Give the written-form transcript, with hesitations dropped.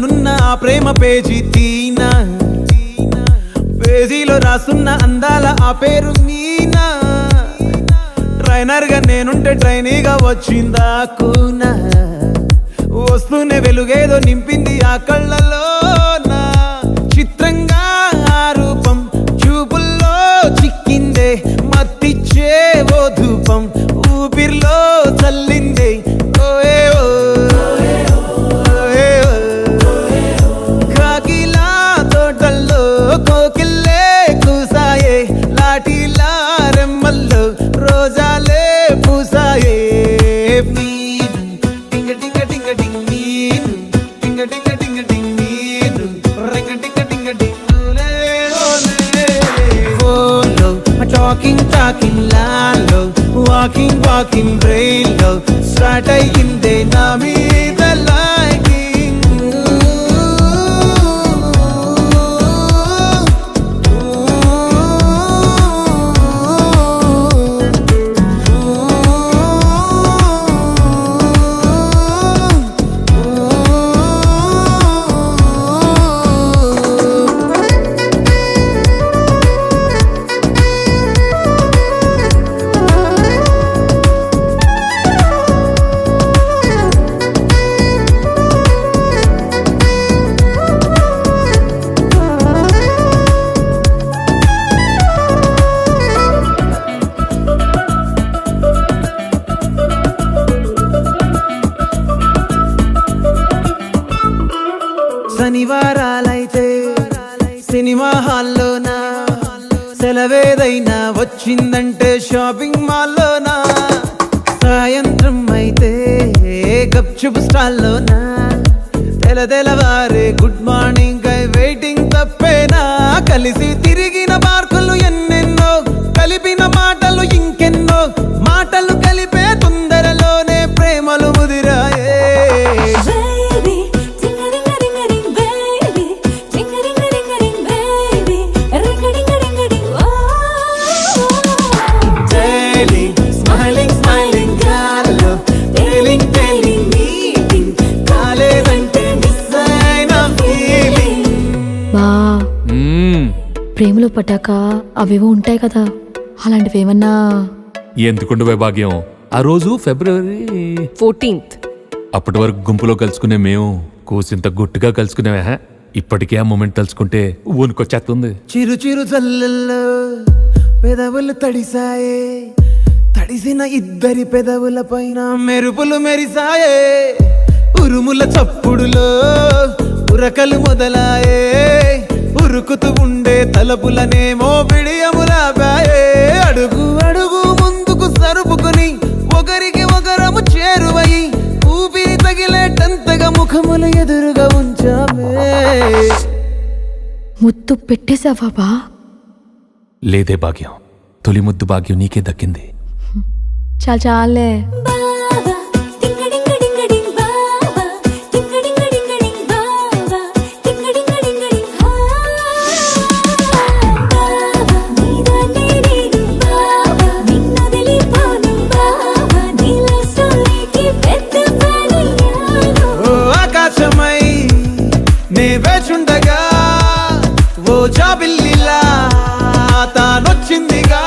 నున్న ఆ ప్రేమ పేజీ తీనా, పేజీలో రాసున్న అందాల ఆ పేరు మీనా. ట్రైనర్ గా నేనుంటే ట్రైనీగా వచ్చిందా కూనా, వస్తూనే వెలుగేదో నింపింది ఆ కళ్ళలోన. చిత్రంగా ఆ రూపం చూపుల్లో చిక్కిందే, మత్తిచ్చే ఓ ధూపం ఊపిరిలో చల్లిందే. కాకిలా తోటల్లో కోకిల్లే కూసాయే, లాఠీలా రెమ్మల్లో రోజాలే పూసాయే. Talking lalo, walking brain lo, start అయ్యిందే నా మీద liking. శనివారాలైతే సినిమా హాల్లోనా, సెలవేదైనా వచ్చిందంటే షాపింగ్ మాల్లోనా, సాయంత్రం అయితే గప్చుప్ స్టాల్లోనా, తెలవారే గుడ్ మార్నింగ్ ఐ వెయిటింగ్ తప్పేనా. కలిసి తిరిగిన పార్కులు ఎన్నెన్నో, కలిపిన మాటలు ఇంకెన్నో, మాటలు కలిపే తొందరలోనే ప్రేమలు ముదిరాయే. ప్రేమలో పట్టాక అవేవో ఉంటాయి కదా, అలాంటివి ఏమన్నా? ఎందుకుండే భాగ్యం, ఆ రోజు February 14th. అప్పటి వరకు గుంపులో కలుసుకునే మేము కూసింత గుట్టుగా కలుసుకునేవా. ఇప్పటికే ఆ మూమెంట్ తలుచుకుంటే ఊనుకొచ్చేస్తుంది. చిరు చిరు జల్లల్లో పెదవులు తడిసాయే, తడిసిన ఇద్దరి పెదవుల పైన మెరుపులు మెరిసాయే. ఉరుముల చప్పుడులో ఉరకలు మొదలాయే, ఉరుకుతూ ఉండే తలపులనేమో బిడియములాపాయే. అడుగు అడుగు ముందుకు సరుపుకుని ఒకరికి ఒకరము చేరువై, ఊపిరి తగిలేటంతగా ముఖములు ఎదురుగా ఉంచామే. ముద్దు పెట్టేశావా బా? లేదే భాగ్యం, తొలి ముద్దు భాగ్యం నీకే దక్కింది. చాలే. నే వేచుండగా ఓ జాబిల్లిలా తానొచ్చిందిగా.